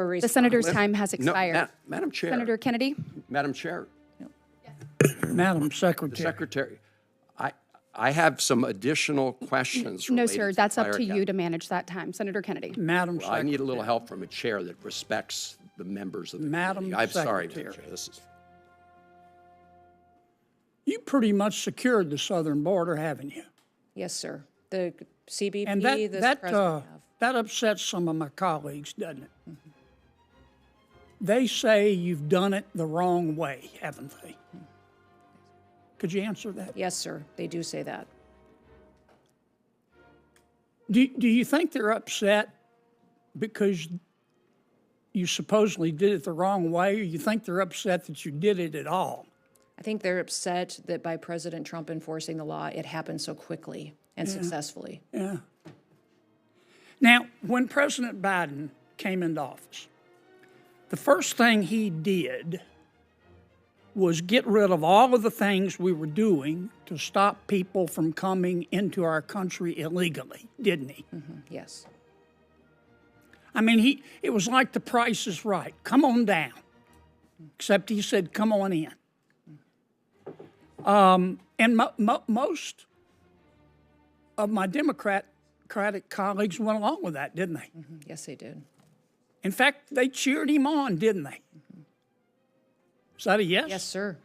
The senator's time has No, expired. Madam Chair. Senator Kennedy? Madam Chair. Madam The Secretary. Secretary. I have some additional questions. No, related sir, that's up fire to you cap. to manage that time. Senator Kennedy? Madam I Secretary. need a little help from a chair that respects the members of the Madam committee. I'm sorry, Secretary. Madam Chair. This is You pretty much secured the southern border, haven't you? Yes, sir. The CBP, And this president have. that upsets some of my colleagues, doesn't it? Mm-hmm. They say you've done it the wrong way, haven't they? Could you answer that? Yes, sir. They do say that. Do you think they're upset because you supposedly did it the wrong way, or you think they're upset that you did it at all? I think they're upset that by President Trump enforcing the law, it happened so quickly and successfully. Yeah. Now, when President Biden came into office, the first thing he did was get rid of all of the things we were doing to stop people from coming into our country illegally, didn't he? Yes. I mean, it was like the Price is Right. Come on down. Except he said, come on in. And most of my Democratic colleagues went along with that, didn't they? Yes, they did. In fact, they cheered him on, didn't they? Is that a yes? Yes, sir.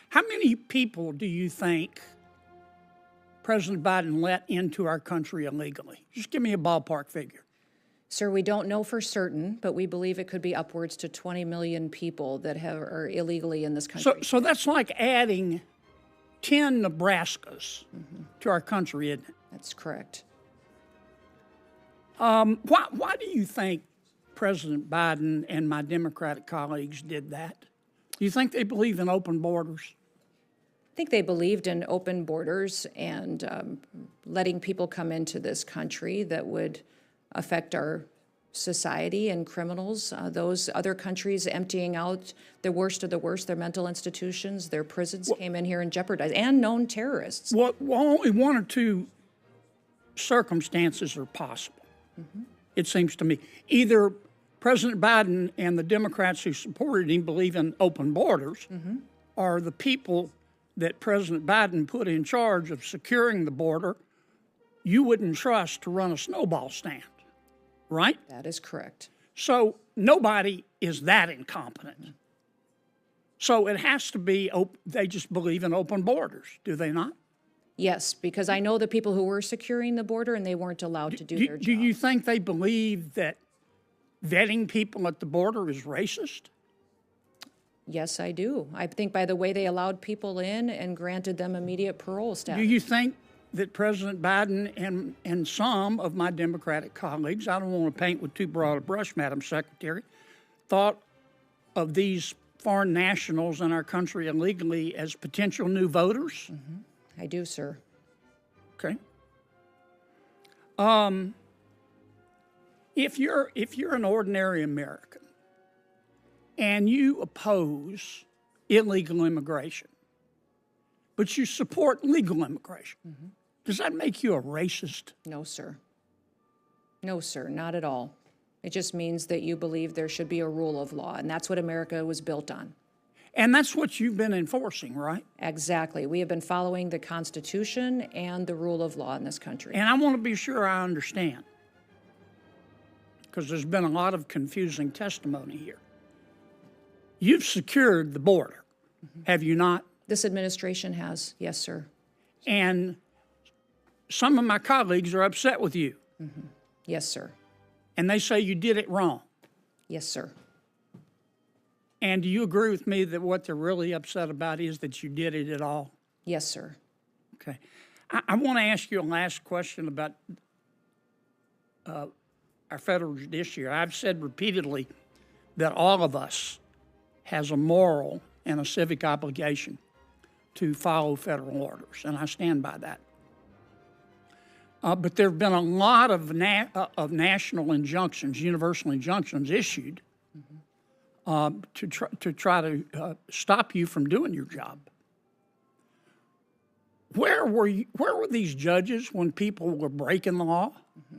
How many people do you think President Biden let into our country illegally? Just give me a ballpark figure. Sir, we don't know for certain, but we believe it could be upwards to 20 million people that are illegally in this country. So that's like adding 10 Nebraskas to our country, isn't it? That's correct. Why do you think President Biden and my Democratic colleagues did that? Do you think they believe in open borders? I think they believed in open borders and letting people come into this country that would affect our society and criminals. Those other countries emptying out the worst of the worst, their mental institutions, their prisons came in here and jeopardized, and known terrorists. Well, only one or two circumstances are possible, it seems to me. Either President Biden and the Democrats who supported him believe in open borders, or the people that President Biden put in charge of securing the border, you wouldn't trust to run a snowball stand, right? That is correct. So nobody is that incompetent. So it has to be, they just believe in open borders, do they not? Yes, because I know the people who were securing the border and they weren't allowed to do their job. Do you think they believe that vetting people at the border is racist? Yes, I do. I think by the way they allowed people in and granted them immediate parole status. Do you think that President Biden and some of my Democratic colleagues, I don't want to paint with too broad a brush, Madam Secretary, thought of these foreign nationals in our country illegally as potential new voters? I do, sir. Okay. If you're an ordinary American and you oppose illegal immigration, but you support legal immigration, does that make you a racist? No, sir. No, sir, not at all. It just means that you believe there should be a rule of law, and that's what America was built on. And that's what you've been enforcing, right? Exactly. We have been following the Constitution and the rule of law in this country. And I want to be sure I understand, because there's been a lot of confusing testimony here. You've secured the border, have you not? This administration has, yes, sir. And some of my colleagues are upset with you, Yes, sir. and they say you did it wrong. Yes, sir. And do you agree with me that what they're really upset about is that you did it at all? Yes, sir. Okay. I want to ask you a last question about our federal judiciary. I've said repeatedly that all of us has a moral and a civic obligation to follow federal orders, and I stand by that. But there have been a lot of national injunctions, universal injunctions issued to try to stop you from doing your job. Where were these judges when people were breaking the law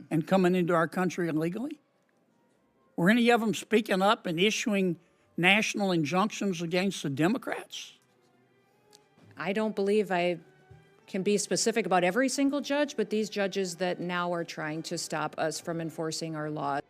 and coming into our country illegally? Were any of them speaking up and issuing national injunctions against the Democrats? I don't believe I can be specific about every single judge, but these judges that now are trying to stop us from enforcing our laws